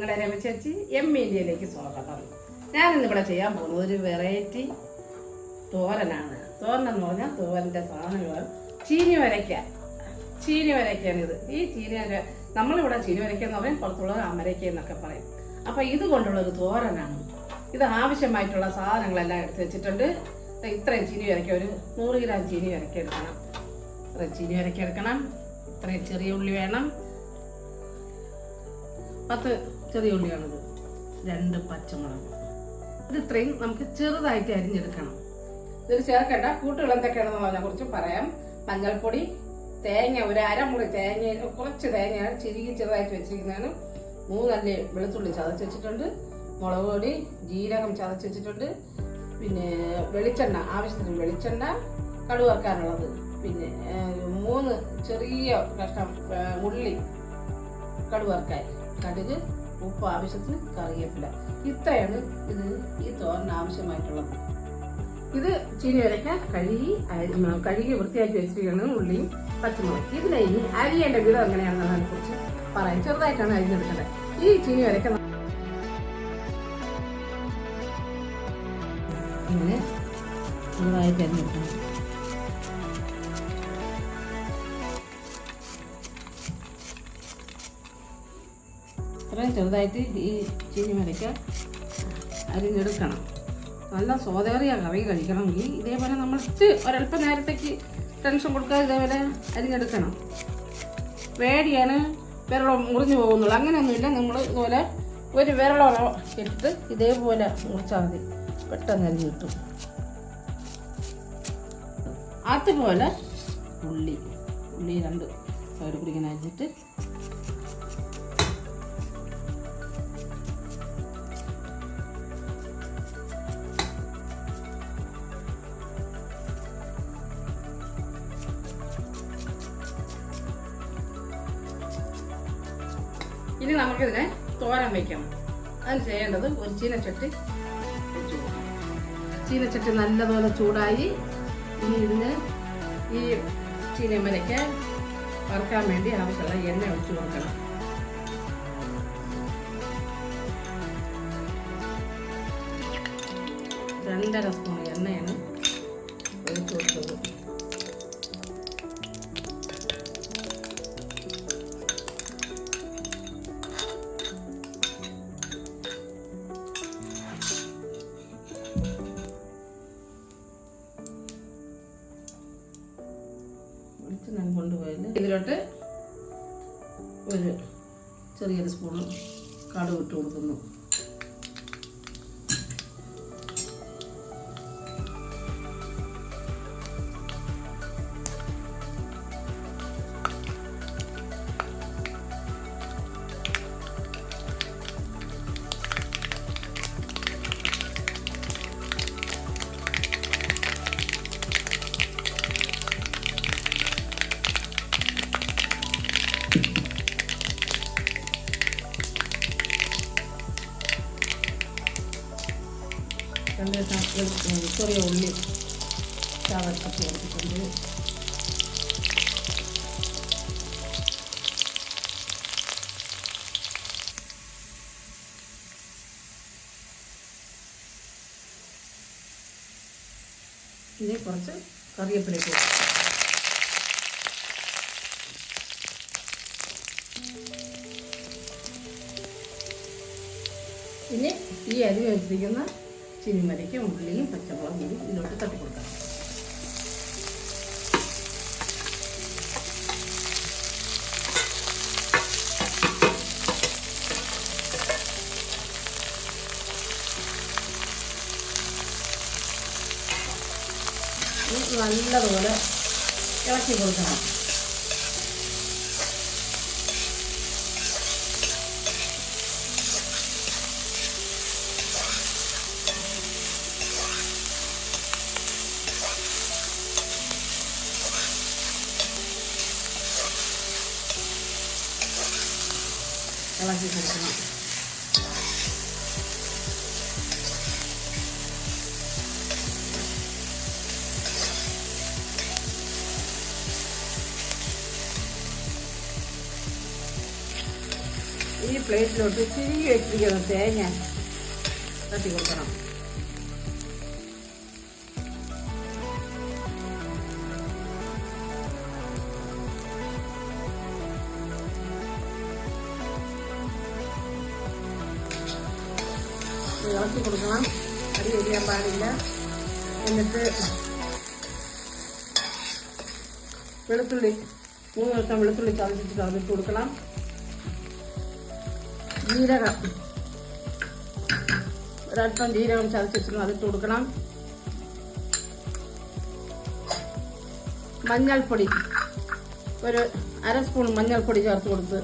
നിങ്ങളെ രമ ചേച്ചി ഇന്ത്യയിലേക്ക് സ്വാഗതം. ഞാൻ ഇന്നിവിടെ ചെയ്യാൻ പോകുന്നത് ഒരു വെറൈറ്റി തോരനാണ്. തോരൻ എന്ന് പറഞ്ഞാൽ തോരൻ്റെ സാധനങ്ങൾ ചീനി വരയ്ക്കാണിത്. ഈ ചീനി നമ്മളിവിടെ ചീനി വരയ്ക്ക എന്ന് പറയും, പുറത്തുള്ള അമരയ്ക്ക എന്നൊക്കെ പറയും. അപ്പം ഇത് കൊണ്ടുള്ളൊരു തോരനാണ്. ഇത് ആവശ്യമായിട്ടുള്ള സാധനങ്ങളെല്ലാം എടുത്ത് വെച്ചിട്ടുണ്ട്. ഇത്രയും ചീനി വരയ്ക്ക, ഒരു 100 ഗ്രാം ചീനി വരയ്ക്കെടുക്കണം. ഇത്രയും ചീനി വരയ്ക്കെടുക്കണം. ഇത്രയും ചെറിയ ഉള്ളി വേണം, 10 ചെറിയ ഉള്ളിയാണിത്, 2 പച്ചമുളക്. ഇത് ഇത്രയും നമുക്ക് ചെറുതായിട്ട് അരിഞ്ഞെടുക്കണം. ഇതിൽ ചേർക്കേണ്ട കൂട്ടുകൾ എന്തൊക്കെയാണെന്ന് അതിനെ കുറിച്ച് പറയാം. മഞ്ഞൾപ്പൊടി, തേങ്ങ, ഒരു അരമുറി തേങ്ങ, കുറച്ച് തേങ്ങയാണ് ചെറുതായിട്ട് വെച്ചിരിക്കുന്നതാണ്. 3 അല്ലി വെളുത്തുള്ളി ചതച്ച് വെച്ചിട്ടുണ്ട്. മുളക് പൊടി, ജീരകം ചതച്ച് വെച്ചിട്ടുണ്ട്. പിന്നെ വെളിച്ചെണ്ണ, ആവശ്യത്തിന് വെളിച്ചെണ്ണ, കടുക് വറുക്കാനുള്ളത്. പിന്നെ 3 ചെറിയ കഷ്ണം ഉള്ളി കടുക് വറുക്കാൻ, കടുക്, ഉപ്പ് ആവശ്യത്തിന്, കറിവേപ്പില. ഇത്രയാണ് ഈ തോരന് ആവശ്യമായിട്ടുള്ളത്. ഇത് ചീനി വരയ്ക്കാൻ കഴുകി വൃത്തിയാക്കി വെച്ചിരിക്കുന്നത് ഉള്ളിയും പച്ചമുളക്. ഇതിനെ ഇനി അരിയേണ്ട വിധം എങ്ങനെയാണെന്നതിനെ കുറിച്ച് പറയാം. ചെറുതായിട്ടാണ് അരിഞ്ഞെടുക്കേണ്ടത്. ഈ ചീനി വരയ്ക്കാൻ ഇങ്ങനെ ചെറുതായിട്ട് അരിഞ്ഞെടുക്കണം. ഇത്രയും ചെറുതായിട്ട് ഈ ചീനി വരയ്ക്ക അരിഞ്ഞെടുക്കണം. നല്ല സ്വാദേറിയ കറി കഴിക്കണമെങ്കിൽ ഇതേപോലെ നമ്മൾ ഒരല്പം നേരത്തേക്ക് ടെൻഷൻ കൊടുക്കാതെ ഇതേപോലെ അരിഞ്ഞെടുക്കണം. പേടിയാണ് വിരളം മുറിഞ്ഞു പോകുന്നുള്ളൂ, അങ്ങനെയൊന്നുമില്ല. നമ്മൾ ഇതുപോലെ ഒരു വിരളം ഇട്ടിട്ട് ഇതേപോലെ മുറിച്ചാൽ മതി, പെട്ടെന്ന് അരിഞ്ഞ് കിട്ടും. അതുപോലെ ഉള്ളി 2 സൈഡ് പിടിക്കാൻ അരിഞ്ഞിട്ട് ഇനി നമുക്കിതിനെ തോരൻ വയ്ക്കണം. അതിന് ചെയ്യേണ്ടത് ഒരു ചീനച്ചട്ടി വെച്ചു കൊടുക്കണം. ചീനച്ചട്ടി നല്ലപോലെ ചൂടായി ഇനി ഇതിന് ഈ ചീനമരയ്ക്ക് വറുക്കാൻ വേണ്ടി ആവശ്യമുള്ള എണ്ണ ഒഴിച്ചു കൊടുക്കണം. രണ്ടര സ്പൂൺ എണ്ണയാണ് ഒഴിച്ചു കൊടുത്തത്. ഞാൻ കൊണ്ടുപോയത് ഇതിലോട്ട് ഒരു ചെറിയൊരു സ്പൂണ് കടുക് ഇട്ട് കൊടുക്കുന്നു. ചെറിയ ഉള്ളി ചതച്ചിട്ട് കൊടുത്തിട്ടുണ്ട്. ഇനി കുറച്ച് കറിവേപ്പില ഇട്ട് ഇനി ഈ അരി വെച്ചിരിക്കുന്ന ചീനിമരയ്ക്ക് ഉള്ളിയും പച്ചമുളകും ഇതിലോട്ട് തട്ടിക്കൊടുക്കണം. നല്ലതുപോലെ ഇളക്കി കൊടുക്കണം. ഇളക്കി കൊടുക്കണം. ഈ പ്ലേറ്റിലോട്ട് ചിരികി വെച്ചിരിക്കുന്ന തേങ്ങ തട്ടി കൊടുക്കണം. ഇളക്കി കൊടുക്കണം, അരി എരിയാൻ പാടില്ല. എന്നിട്ട് വെളുത്തുള്ളി 3 കഷ്ണം വെളുത്തുള്ളി ചതച്ചിട്ട് അതിട്ട് കൊടുക്കണം. ജീരകം ഒരല്പം ജീരകം ചതച്ചിട്ട് അതിട്ട് കൊടുക്കണം. മഞ്ഞൾപ്പൊടി ഒരു 1/2 സ്പൂൺ മഞ്ഞൾപ്പൊടി ചേർത്ത് കൊടുത്ത്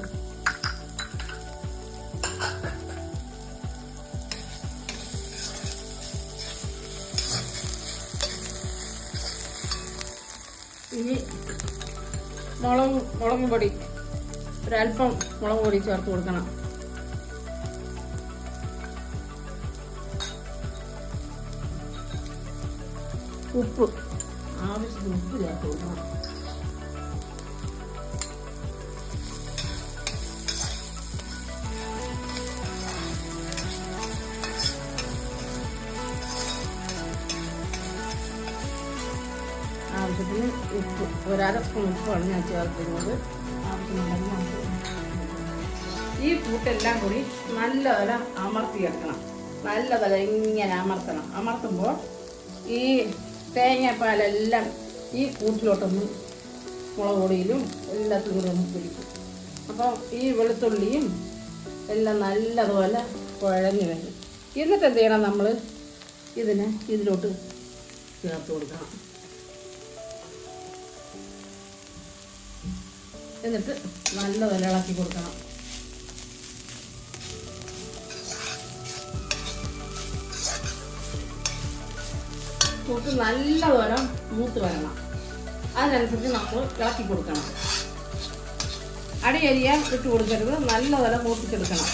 ഇനി മുളക് പൊടി ഒരല്പം മുളക് പൊടി ചേർത്ത് കൊടുക്കണം. ഉപ്പ് ആവശ്യത്തിന് ഉപ്പ് ചേർത്ത് കൊടുക്കണം. ആവശ്യത്തിന് ഉപ്പ് 1/2 സ്പൂൺ ഉപ്പാണ് ഞാൻ ചേർക്കുന്നത്. ആവശ്യമുണ്ടെങ്കിൽ ഈ കൂട്ടെല്ലാം കൂടി നല്ലപോലെ അമർത്തിയെടുക്കണം. നല്ലപോലെ ഇങ്ങനെ അമർത്തുമ്പോൾ ഈ തേങ്ങാപ്പാലെല്ലാം ഈ കൂട്ടിലോട്ടൊന്ന് മുളക് പൊടിയിലും എല്ലാത്തിലും ഒന്ന് പിടിക്കും. അപ്പോൾ ഈ വെളുത്തുള്ളിയും എല്ലാം നല്ലതുപോലെ കുഴഞ്ഞു വരും. എന്നിട്ട് എന്ത് ചെയ്യണം, നമ്മൾ ഇതിലോട്ട് ചേർത്ത് കൊടുക്കണം. എന്നിട്ട് നല്ലപോലെ ഇളക്കി കൊടുക്കണം. കൂട്ട് നല്ലപോലെ മൂത്ത് വരണം. അതിനനുസരിച്ച് നമ്മൾ ഇളക്കി കൊടുക്കണം. അടിയരിയാൻ ഇട്ട് കൊടുക്കരുത്, നല്ലപോലെ മൂപ്പിച്ചെടുക്കണം.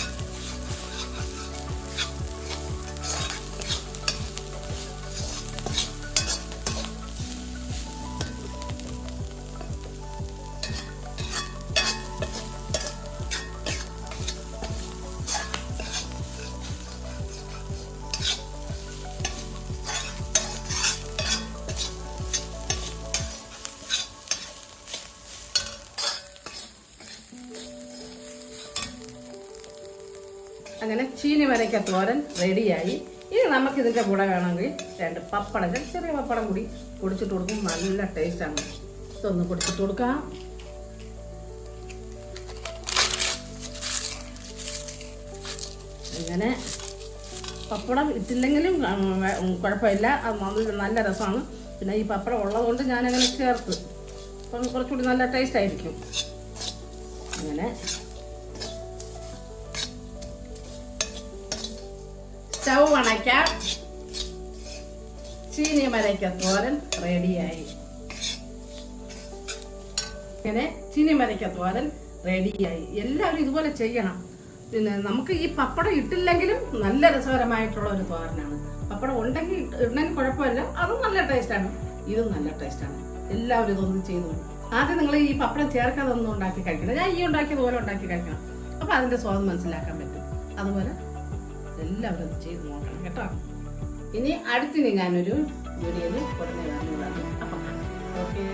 അങ്ങനെ ചീനി വരയ്ക്ക തോരൻ റെഡിയായി. ഇനി നമുക്കിതിൻ്റെ കൂടെ വേണമെങ്കിൽ 2 പപ്പടങ്ങൾ, ചെറിയ പപ്പടം കൂടി പൊടിച്ചിട്ട് കൊടുക്കും. നല്ല ടേസ്റ്റാണ്. ഇതൊന്ന് പൊടിച്ചിട്ട് കൊടുക്കാം. അങ്ങനെ പപ്പടം ഇട്ടില്ലെങ്കിലും കുഴപ്പമില്ല, അത് നല്ല രസമാണ്. പിന്നെ ഈ പപ്പടം ഉള്ളതുകൊണ്ട് ഞാനങ്ങനെ ചേർത്ത്, അപ്പം കുറച്ചുകൂടി നല്ല ടേസ്റ്റ് ആയിരിക്കും. അങ്ങനെ സ്റ്റൗ അണയ്ക്കാം. ചീനി മരയ്ക്ക തോരൻ റെഡിയായി. ഇങ്ങനെ ചീനി മരയ്ക്ക തോരൻ റെഡിയായി. എല്ലാവരും ഇതുപോലെ ചെയ്യണം. പിന്നെ നമുക്ക് ഈ പപ്പടം ഇട്ടില്ലെങ്കിലും നല്ല രസകരമായിട്ടുള്ള ഒരു തോരനാണ്. പപ്പടം ഉണ്ടെങ്കിൽ ഇടണമെങ്കിൽ കുഴപ്പമില്ല, അതും നല്ല ടേസ്റ്റാണ്. ഇതും നല്ല ടേസ്റ്റാണ്. എല്ലാവരും ഇതൊന്നും ചെയ്തു. ആദ്യം നിങ്ങൾ ഈ പപ്പടം ചേർക്കാതെ ഒന്നും ഉണ്ടാക്കി കഴിക്കണം. ഞാൻ ഈ ഉണ്ടാക്കിയതുപോലെ ഉണ്ടാക്കി കഴിക്കണം. അപ്പം അതിൻ്റെ സ്വാദം മനസ്സിലാക്കാൻ പറ്റും. അതുപോലെ എല്ലാവരും ചെയ്ത് നോക്കണം കേട്ടോ. ഇനി അടുത്തിന് ഞാനൊരു വീഡിയോയിൽ ഉടനെ വരുന്നതാണ്. അപ്പം ഓക്കെ.